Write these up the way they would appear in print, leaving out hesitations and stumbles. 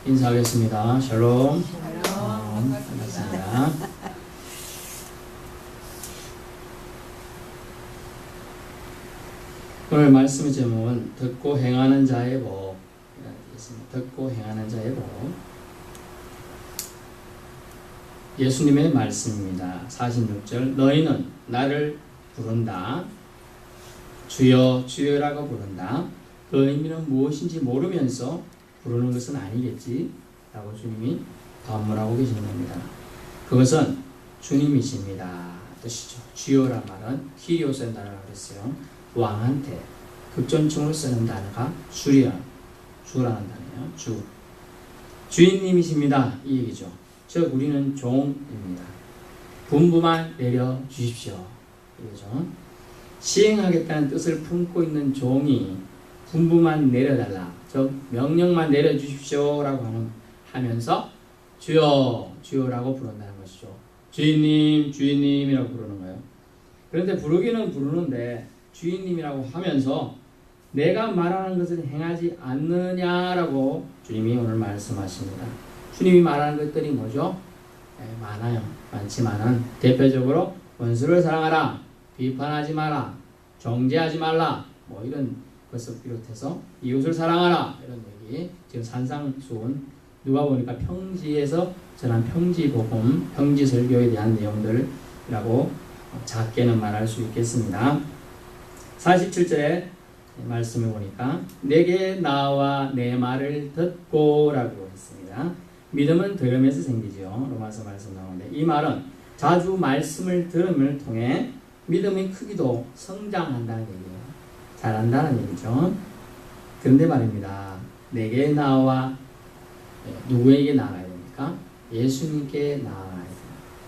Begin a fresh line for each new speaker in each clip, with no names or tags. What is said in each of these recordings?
인사하겠습니다. 샬롬. 반갑습니다. 오늘 말씀의 제목은 듣고 행하는 자의 복. 듣고 행하는 자의 복. 예수님의 말씀입니다. 46절. 너희는 나를 부른다. 주여 주여라고 부른다. 그 의미는 무엇인지 모르면서 부르는 것은 아니겠지 라고 주님이 반문하고 계시는 겁니다. 그것은 주님이십니다 뜻이죠. 주여란 말은 키리오스라는 단어라고 그랬어요. 왕한테 극존칭으로 쓰는 단어가 주라는 단어예요. 주인님이십니다 이 얘기죠. 즉 우리는 종입니다. 분부만 내려주십시오 이거죠. 시행하겠다는 뜻을 품고 있는 종이 분부만 내려달라, 즉 명령만 내려주십시오 라고 하면서 주여 주여라고 부른다는 것이죠. 주인님 주인님이라고 부르는 거예요. 그런데 부르기는 부르는데 주인님이라고 하면서 내가 말하는 것을 행하지 않느냐라고 주님이 오늘 말씀하십니다. 주님이 말하는 것들이 뭐죠? 많아요. 많지만은 대표적으로 원수를 사랑하라, 비판하지 마라, 정죄하지 말라, 뭐 이런 것을 비롯해서 이웃을 사랑하라 이런 얘기. 지금 산상수훈 누가 보니까 평지에서 전한 평지복음, 평지설교에 대한 내용들이라고 작게는 말할 수 있겠습니다. 47절에 말씀을 보니까 내게 나와 내 말을 듣고 라고 했습니다. 믿음은 들음에서 생기죠. 로마서 말씀 나오는데 이 말은 자주 말씀을 들음을 통해 믿음의 크기도 성장한다는 얘기예요. 잘한다는 얘기죠. 그런데 말입니다. 내게 나와 누구에게 나아가야 됩니까? 예수님께 나아가야 돼요.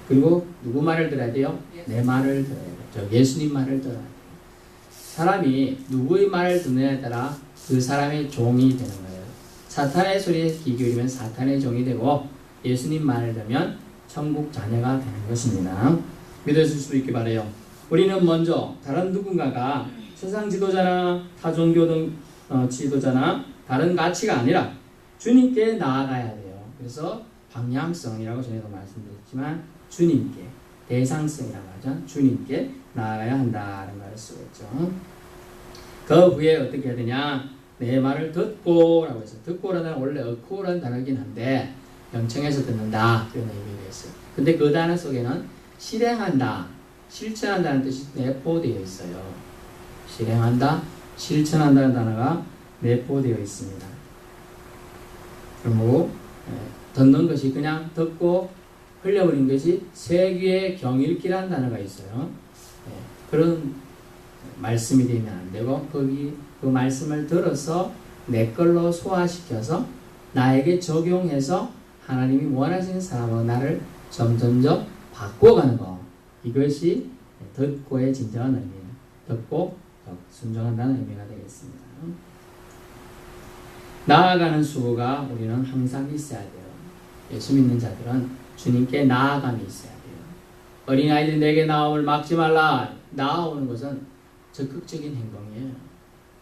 그리고 누구 말을 들어야 돼요? 내 말을 들어야 돼요. 예수님 말을 들어야 돼요. 사람이 누구의 말을 듣느냐에 따라 그 사람의 종이 되는 거예요. 사탄의 소리에 귀 기울이면 사탄의 종이 되고 예수님 말을 들으면 천국 자녀가 되는 것입니다. 믿으실 수 있기 바라요. 우리는 먼저 다른 누군가가 세상 지도자나 타종교 등 지도자나 다른 가치가 아니라 주님께 나아가야 돼요. 그래서 방향성이라고 전에도 말씀드렸지만 주님께, 대상성이라고 하죠. 주님께 나아가야 한다는 말을 쓰고 있죠. 그 후에 어떻게 해야 되냐? 내 말을 듣고 라고 해서 듣고라는 단어는 원래 어쿠라는 단어이긴 한데 영청에서 듣는다 이런 의미가 있어요. 근데 그 단어 속에는 실행한다, 실천한다는 뜻이 내포되어 있어요. 실행한다, 실천한다는 단어가 내포되어 있습니다. 그리고 듣는 것이 그냥 듣고 흘려버린 것이 쇠귀에 경읽기라는 단어가 있어요. 그런 말씀이 되면 안 되고 거기 그 말씀을 들어서 내 걸로 소화시켜서 나에게 적용해서 하나님이 원하시는 사람으로 나를 점점점 바꿔가는 것, 이것이 듣고의 진정한 의미예요. 듣고 순종한다는 의미가 되겠습니다. 나아가는 수고가 우리는 항상 있어야 돼요. 예수 믿는 자들은 주님께 나아감이 있어야 돼요. 어린아이들이 내게 나옴을 막지 말라. 나아오는 것은 적극적인 행동이에요.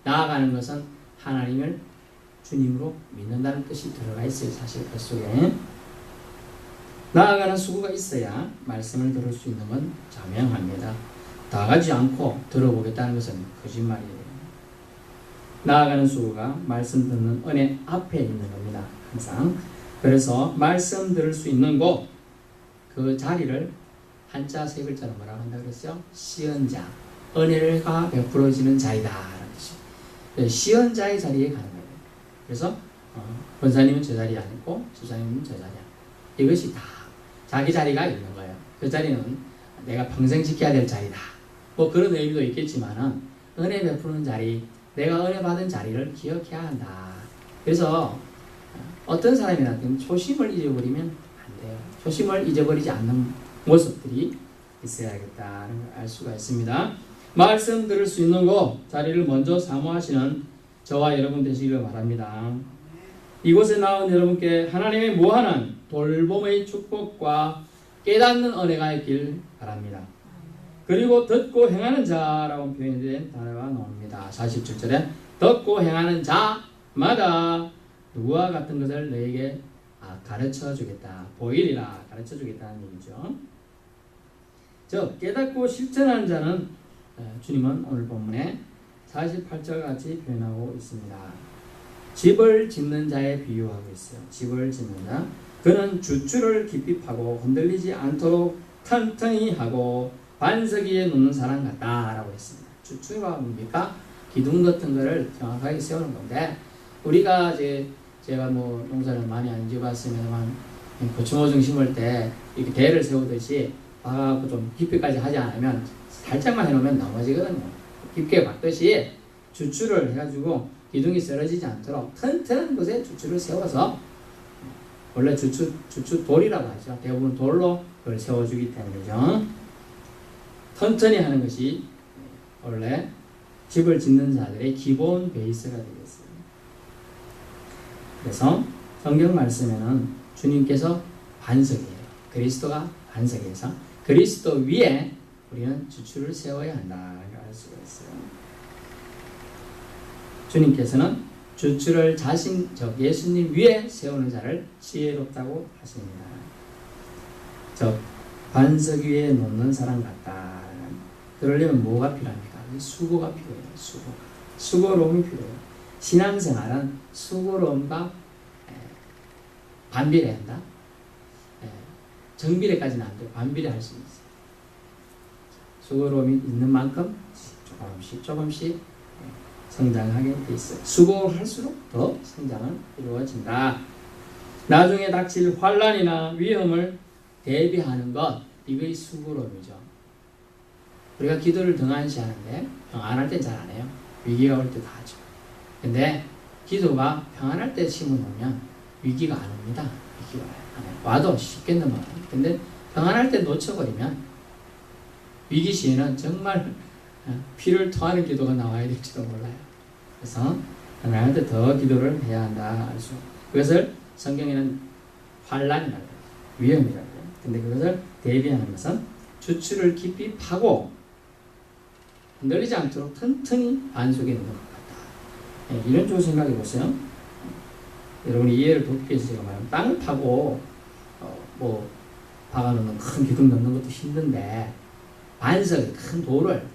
나아가는 것은 하나님을 주님으로 믿는다는 뜻이 들어가 있어요. 사실 그 속에 나아가는 수고가 있어야 말씀을 들을 수 있는 건 자명합니다. 나가지 않고 들어보겠다는 것은 거짓말이에요. 나아가는 수고가 말씀 듣는 은혜 앞에 있는 겁니다. 항상. 그래서 말씀 들을 수 있는 곳, 그 자리를 한자 세 글자로 뭐라고 한다 그랬어요? 시언자, 은혜가 베풀어지는 자리다 라는 뜻이에요. 시언자의 자리에 가는 거예요. 그래서 권사님은 저 자리에 앉고 집사님은 저 자리에 앉고 이것이 다 자기 자리가 있는 거예요. 그 자리는 내가 평생 지켜야 될 자리다. 뭐 그런 의미도 있겠지만은 은혜 베푸는 자리, 내가 은혜 받은 자리를 기억해야 한다. 그래서 어떤 사람이나 초심을 잊어버리면 안 돼요. 초심을 잊어버리지 않는 모습들이 있어야겠다는 걸 알 수가 있습니다. 말씀 들을 수 있는 곳, 자리를 먼저 사모하시는 저와 여러분 되시기를 바랍니다. 이곳에 나온 여러분께 하나님의 무한한 돌봄의 축복과 깨닫는 은혜가 있길 바랍니다. 그리고 듣고 행하는 자라고 표현된 단어가 나옵니다. 47절에 듣고 행하는 자마다 누구와 같은 것을 너에게 가르쳐 주겠다. 보이리라. 가르쳐 주겠다는 얘기죠. 즉 깨닫고 실천하는 자는 주님은 오늘 본문에 48절 같이 표현하고 있습니다. 집을 짓는 자에 비유하고 있어요. 집을 짓는 자. 그는 주추를 깊이 파고 흔들리지 않도록 튼튼히 하고 반석 위에 놓는 사람 같다라고 했습니다. 주추가 뭡니까? 기둥 같은 거를 정확하게 세우는 건데, 우리가 제가 뭐 농사를 많이 안 지어봤으면 고추모종 심을 때 이렇게 대를 세우듯이 박아갖고 좀 깊이까지 하지 않으면 살짝만 해놓으면 넘어지거든요. 깊게 박듯이 주추를 해가지고 기둥이 쓰러지지 않도록 튼튼한 곳에 주추를 세워서, 원래 주추 돌이라고 하죠. 대부분 돌로 그걸 세워주기 때문이죠. 튼튼히 하는 것이 원래 집을 짓는 자들의 기본 베이스가 되겠어요. 그래서 성경 말씀에는 주님께서 반석이에요. 그리스도가 반석에서 그리스도 위에 우리는 주추를 세워야 한다고 할 수가 있어요. 주님께서는 주추를 예수님 위에 세우는 자를 지혜롭다고 하십니다. 즉 반석 위에 놓는 사람 같다. 그러려면 뭐가 필요합니까? 수고가 필요해요. 수고로움이 필요해요. 신앙생활은 수고로움과 반비례 한다. 정비례까지는 안 돼요. 반비례 할 수 있어요. 수고로움이 있는 만큼 조금씩 성장하게 돼 있어요. 수고할수록 더 성장은 이루어진다. 나중에 닥칠 환난이나 위험을 대비하는 것, 이것이 수고로움이죠. 우리가 기도를 등한시하는데 평안할 땐 잘 안 해요. 위기가 올 때 다 하죠. 근데 기도가 평안할 때 심어놓으면 위기가 안 옵니다. 위기가 안 해요. 와도 쉽게 넘어가요. 근데 평안할 때 놓쳐버리면 위기 시에는 정말 피를 토하는 기도가 나와야 될지도 몰라요. 그래서 평안할 때 더 기도를 해야 한다. 그것을 성경에는 환난이라고 해요. 위험이라고 해요. 근데 그것을 대비하는 것은 주추를 깊이 파고 흔들리지 않도록 튼튼히 반석에 넣는 것 같다. 이런 쪽으로 생각해 보세요. 여러분이 이해를 돕기 위해서 제가 말하면 땅을 파고 박아놓는 큰 기둥 넣는 것도 힘든데, 반석에 큰 돌을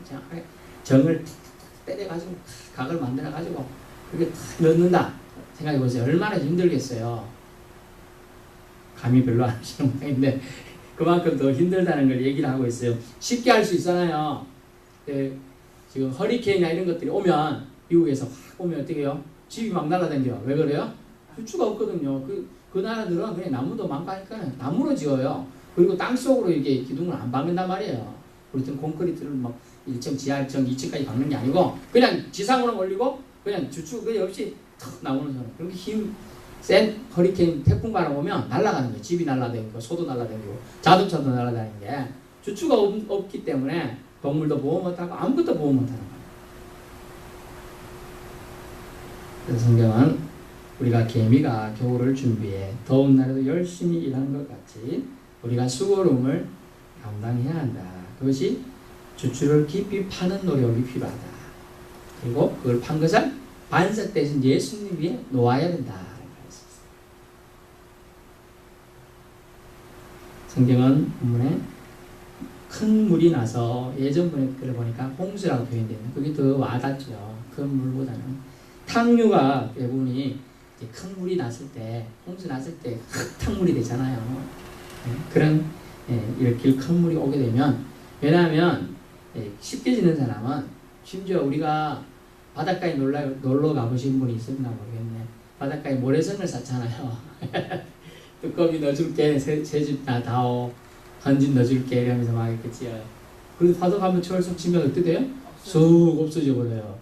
정확하게 정을 때려가지고 각을 만들어가지고 그렇게 넣는다 생각해 보세요. 얼마나 힘들겠어요. 감이 별로 안 오시는 모양인데 그만큼 더 힘들다는 걸 얘기를 하고 있어요. 쉽게 할 수 있잖아요. 지금 허리케인이나 이런 것들이 오면, 미국에서 확 오면 어떻게 해요? 집이 막 날아다녀요. 왜 그래요? 주추가 없거든요. 그 나라들은 그냥 나무도 많으니까 나무로 지어요. 그리고 땅속으로 이렇게 기둥을 안 박는단 말이에요. 우리는 콘크리트를 막 1층, 지하 1층, 2층까지 박는 게 아니고 그냥 지상으로 올리고 그냥 주추 그게 없이 탁 나오는 사람. 그렇게 센 허리케인 태풍 바람 오면 날아가는 거예요. 집이 날아다니고 소도 날아다니고 자동차도 날아다니는 게 주추가 없기 때문에 동물도 보호 못하고 아무것도 보호 못하는 거예요. 그래서 성경은 우리가 개미가 겨울을 준비해 더운 날에도 열심히 일하는 것 같이 우리가 수고로움을 감당해야 한다. 그것이 주추를 깊이 파는 노력이 필요하다. 그리고 그걸 판 것을 반석 대신 예수님 위에 놓아야 된다. 성경은 본문에 큰 물이 나서, 예전 글을 보니까 홍수라고 표현되어 있는, 그게 더 와닿죠. 큰 물보다는. 탕류가 대부분이 큰 물이 났을 때, 홍수 났을 때 흙탕물이 되잖아요. 그런 이렇게 큰 물이 오게 되면, 왜냐하면 쉽게 지는 사람은, 심지어 우리가 바닷가에 놀러 가보신 분이 있었나 모르겠네. 바닷가에 모래성을 쌓잖아요. 두꺼비 넣어줄게, 새집 다오, 헌집 넣어줄게 이러면서 막 이렇게 지어요. 그래서 파도 가면 철썩 치면 어떻게 돼요? 쑥 없어져 버려요.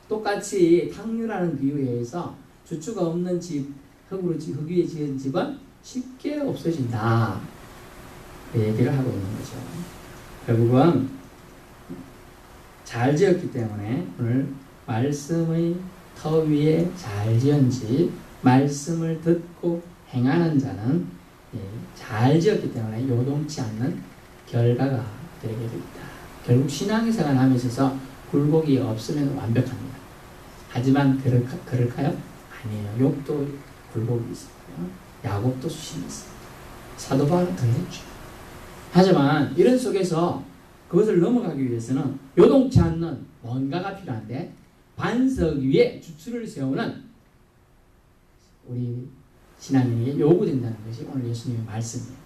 똑같이 탕류라는 비유에 의해서 주추가 없는 집, 흙 위에 지은 집은 쉽게 없어진다. 얘기를 하고 있는 거죠. 결국은 잘 지었기 때문에 오늘 말씀의 터 위에 잘 지은 집, 말씀을 듣고 행하는 자는 잘 지었기 때문에 요동치 않는 결과가 되게 됩니다. 결국 신앙생활 하면서 굴곡이 없으면 완벽합니다. 하지만 그럴까요? 아니에요. 욕도 굴복이 있었고요. 야곱도 수심이 있습니다. 사도 바울은 더 했죠. 하지만 이런 속에서 그것을 넘어가기 위해서는 요동치 않는 뭔가가 필요한데 반석 위에 주추를 세우는 우리 신앙인에게 요구된다는 것이 오늘 예수님의 말씀이에요.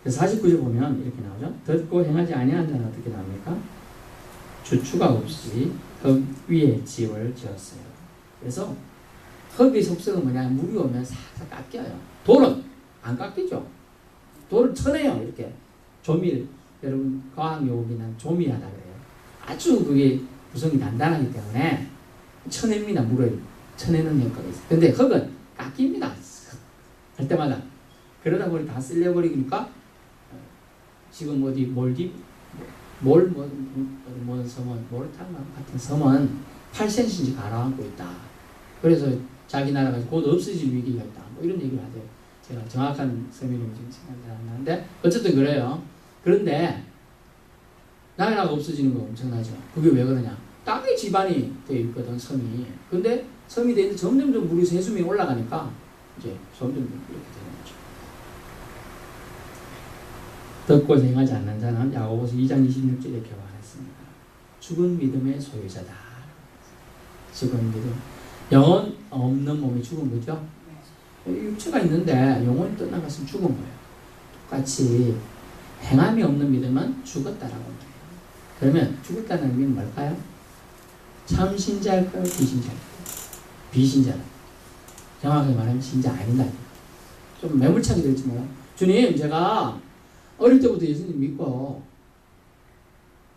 그래서 49절 보면 이렇게 나오죠. 듣고 행하지 아니한 자는 어떻게 나옵니까? 주추가 없이 흙 위에 집을 지었어요. 그래서 흙의 속성은 뭐냐? 물이 오면 싹싹 깎여요. 돌은 안 깎이죠. 돌을 쳐내요. 이렇게 조밀, 여러분 과학용어는 조밀하다 그래요. 아주 그게 구성이 단단하기 때문에 쳐냅니다. 물을 쳐내는 효과가 있어요. 근데 흙은 깎입니다. 할 때마다. 그러다 보니 다 쓸려버리니까 지금 어디 몰디 섬은 모르타나 같은 섬은 8cm인지 가라앉고 있다. 그래서 자기 나라가 곧 없어질 위기가 있다. 뭐 이런 얘기를 하대요. 제가 정확한 섬 이름이 지금 생각이 안 나는데 어쨌든 그래요. 그런데 나라가 없어지는 거 엄청나죠. 그게 왜 그러냐? 땅에 지반이 되어 있거든, 섬이. 근데 섬이 되는데 점점점 물이 세수면이 올라가니까 이제 점점 이렇게 되는 거죠. 듣고 행하지 않는 자는 야고보서 2장 26절에 교환했습니다. 죽은 믿음의 소유자다. 죽은 믿음. 영혼 없는 몸이 죽은 거죠. 육체가 있는데 영혼이 떠나갔으면 죽은 거예요. 똑같이 행함이 없는 믿음은 죽었다라고 합니다. 그러면 죽었다는 의미는 뭘까요? 참 신자일까요? 비신자일까요? 비신자는 정확하게 말하면 신자 아니다. 좀 매몰차게 들지만 주님 제가 어릴 때부터 예수님 믿고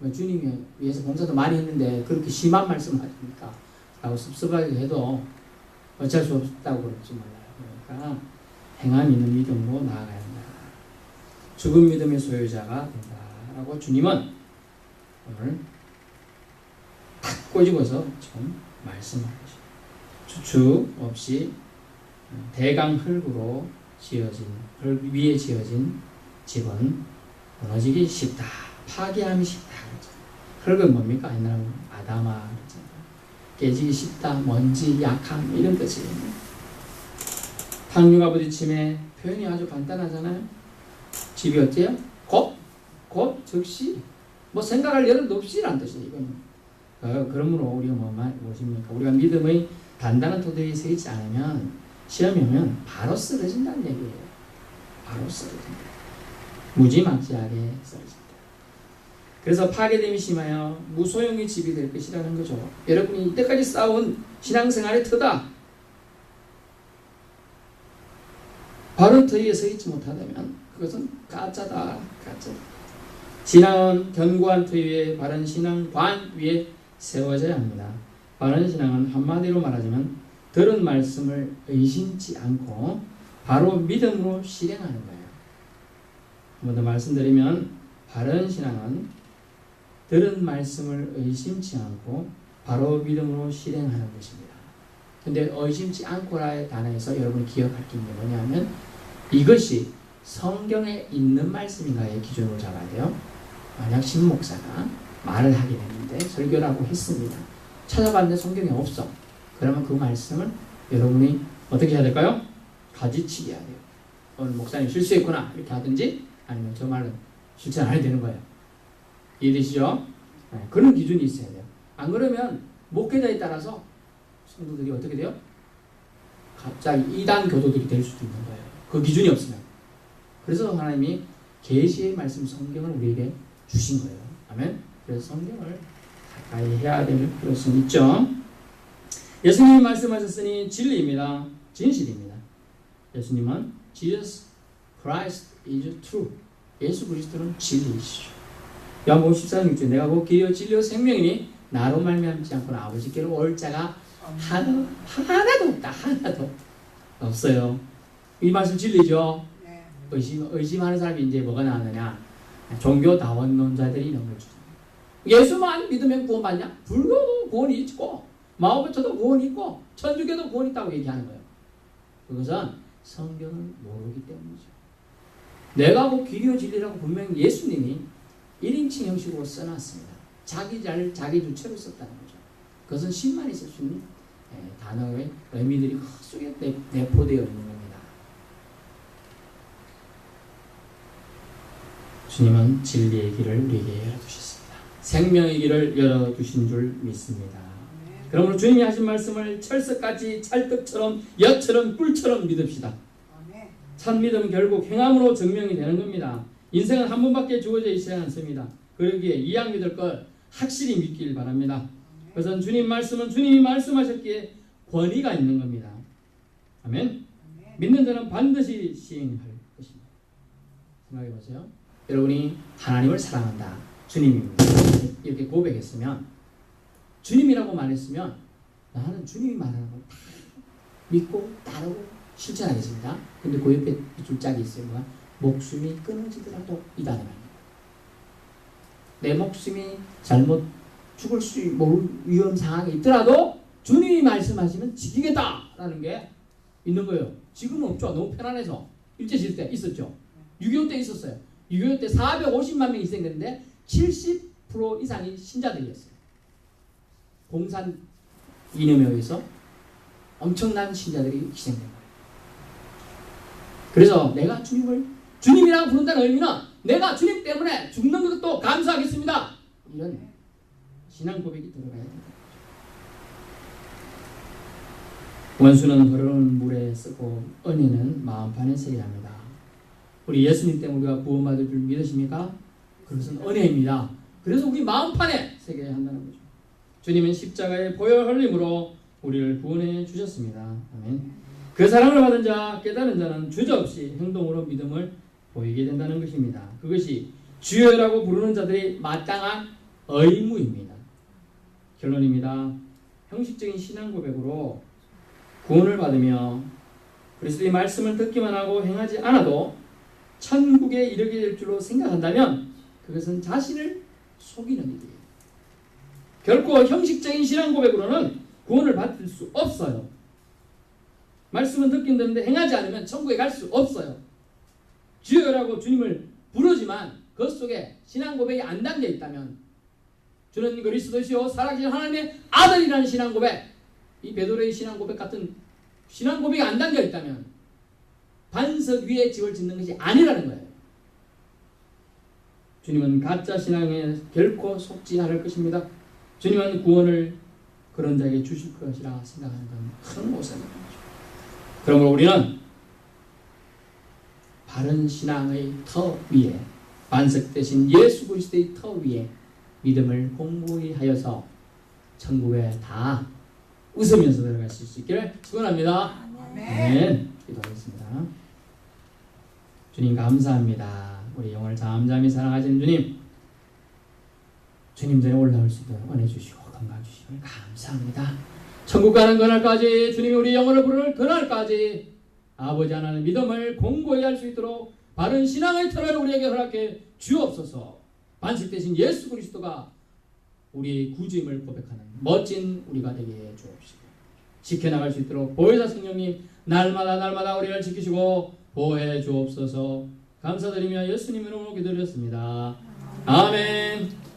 주님이 위해서 봉사도 많이 했는데 그렇게 심한 말씀을 하십니까? 라고 섭섭하게 해도 어쩔 수 없다고 그러지 말아요. 그러니까 행함 있는 믿음으로 나아가야 한다. 죽은 믿음의 소유자가 된다. 라고 주님은 오늘 탁 꼬집어서 지금 말씀하고 계십니다. 주축 없이 대강 흙으로 지어진, 흙 위에 지어진 집은 무너지기 쉽다. 파괴하기 쉽다. 흙은 뭡니까? 옛날에 아담아 그랬잖아요. 깨지기 쉽다. 먼지, 약함 이런 뜻이에요. 탕류가 부딪힘에 표현이 아주 간단하잖아요. 집이 어때요? 곧, 즉시 뭐 생각할 여력도 없이란 뜻이에요. 이거는. 그러므로 우리가 무엇입니까? 우리가 믿음의 단단한 토대 위에 서 있지 않으면 시험이 오면 바로 쓰러진다는 얘기예요. 바로 쓰러진다. 무지막지하게 쓰러진다. 그래서 파괴됨이 심하여 무소용의 집이 될 것이라는 거죠. 여러분이 이때까지 쌓아온 신앙생활의 터다. 바른 터 위에 서 있지 못하다면 그것은 가짜다. 가짜다. 신앙은 견고한 터 위에 바른 신앙관 위에 세워져야 합니다. 바른 신앙은 한마디로 말하자면 들은 말씀을 의심치 않고 바로 믿음으로 실행하는 거예요. 한 번 더 말씀드리면 바른 신앙은 들은 말씀을 의심치 않고 바로 믿음으로 실행하는 것입니다. 근데 의심치 않고라의 단어에서 여러분이 기억할 게 있는 게 뭐냐면 이것이 성경에 있는 말씀인가의 기준으로 잡아야 돼요. 만약 신목사가 말을 하게 됐는데 설교라고 했습니다. 찾아봤는데 성경에 없어. 그러면 그 말씀을 여러분이 어떻게 해야 될까요? 가지치기 해야 돼요. 오늘 목사님 실수했구나 이렇게 하든지 아니면 저 말은 실천 안 해야 되는 거예요. 이해되시죠? 네, 그런 기준이 있어야 돼요. 안 그러면 목회자에 따라서 성도들이 어떻게 돼요? 갑자기 이단 교도들이 될 수도 있는 거예요. 그 기준이 없으면. 그래서 하나님이 계시의 말씀 성경을 우리에게 주신 거예요. 아멘. 그래서 성경을 가까이 해야 될 필요성이 있죠. 예수님이 말씀하셨으니 진리입니다. 진실입니다. 예수님은 Jesus Christ is true. 예수 그리스도는 진리이시죠. 요한복음 14장 6절 내가 곧 길이요 진리요 생명이니 나로 말미암지 않고는 아버지께로 올 자가 하나도 없다. 하나도 없어요. 이 말씀 진리죠. 의심하는 사람이 이제 뭐가 나왔느냐? 종교 다원론자들이 이런 걸 주죠. 예수만 믿으면 구원받냐? 불교도 구원이 있고 마오부터도 구원이 있고 천주교도 구원이 있다고 얘기하는 거예요. 그것은 성경을 모르기 때문이죠. 내가 뭐 길이요 진리라고 분명히 예수님이 1인칭 형식으로 써놨습니다. 자기 주체로 썼다는 거죠. 그것은 신만 있을 수 있는 단어의 의미들이 그 속에 내포되어 있는 겁니다. 주님은 진리의 길을 우리에게 열어두셨습니다. 생명의 길을 열어두신 줄 믿습니다. 그러므로 주님이 하신 말씀을 철석같이 찰떡처럼 엿처럼 꿀처럼 믿읍시다. 참 믿음은 결국 행함으로 증명이 되는 겁니다. 인생은 한 번밖에 주어져 있지 않습니다. 그러기에 이왕 믿을 걸 확실히 믿길 바랍니다. 그것은 주님 말씀은 주님이 말씀하셨기에 권위가 있는 겁니다. 아멘. 믿는 자는 반드시 시행할 것입니다. 생각해 보세요. 여러분이 하나님을 사랑한다. 주님입니다. 이렇게 고백했으면, 주님이라고 말했으면 나는 주님이 말하는 걸 다 믿고 따르고 실천하겠습니다. 근데 그 옆에 줄짝이 있어요. 뭐야? 목숨이 끊어지더라도 이다는 말입니다. 내 목숨이 잘못 죽을 수 위험 상황이 있더라도 주님이 말씀하시면 지키겠다라는 게 있는 거예요. 지금은 없죠. 너무 편안해서. 일제시대 때 있었죠. 6.25 때 있었어요. 6.25 때 450만 명이 희생됐는데 70% 이상이 신자들이었어요. 공산 이념에 의해서 엄청난 신자들이 희생된 거예요. 그래서 내가 주님이라고 부른다는 의미는 내가 주님 때문에 죽는 것도 감사하겠습니다. 이런 신앙 고백이 들어가야 됩니다. 원수는 흐르는 물에 쓰고 은혜는 마음판에 새겨야 합니다. 우리 예수님 때문에 우리가 구원받을 줄 믿으십니까? 그것은 은혜입니다. 그래서 우리 마음판에 새겨야 한다는 거죠. 주님은 십자가의 보혈 흘림으로 우리를 구원해 주셨습니다. 아멘. 그 사랑을 받은 자, 깨달은 자는 주저없이 행동으로 믿음을 보이게 된다는 것입니다. 그것이 주여라고 부르는 자들이 마땅한 의무입니다. 결론입니다. 형식적인 신앙 고백으로 구원을 받으며 그리스도의 말씀을 듣기만 하고 행하지 않아도 천국에 이르게 될 줄로 생각한다면 그것은 자신을 속이는 일이에요. 결코 형식적인 신앙 고백으로는 구원을 받을 수 없어요. 말씀은 듣긴 듣는데 행하지 않으면 천국에 갈 수 없어요. 주여라고 주님을 부르지만 그 속에 신앙 고백이 안 담겨 있다면, 주는 그리스도시요 살아계신 하나님의 아들이라는 신앙 고백, 이 베드로의 신앙 고백 같은 신앙 고백이 안 담겨 있다면 반석 위에 집을 짓는 것이 아니라는 거예요. 주님은 가짜 신앙에 결코 속지 않을 것입니다. 주님은 구원을 그런 자에게 주실 것이라 생각하는 건 큰 오산입니다. 그러므로 우리는 바른 신앙의 터 위에, 반석 대신 예수 그리스도의 터 위에 믿음을 공고히 하여서 천국에 다 웃으면서 들어갈 수 있기를 축원합니다. 아멘. 기도하겠습니다. 주님 감사합니다. 우리 영혼을 잠잠히 사랑하시는 주님, 주님 전에 올라올 수 있도록 은혜 주시고 건강 주시고 감사합니다. 천국 가는 그날까지, 주님이 우리 영혼을 부르는 그날까지 아버지 하나님의 믿음을 공고히 할 수 있도록 바른 신앙의 터를 우리에게 허락해 주옵소서. 반석 대신 예수 그리스도가 우리의 구주임을 고백하는 멋진 우리가 되게 해 주옵시고, 지켜나갈 수 있도록 보혜사 성령님 날마다 우리를 지키시고 보호해 주옵소서. 감사드리며 예수님 이름으로 기도드렸습니다. 아멘.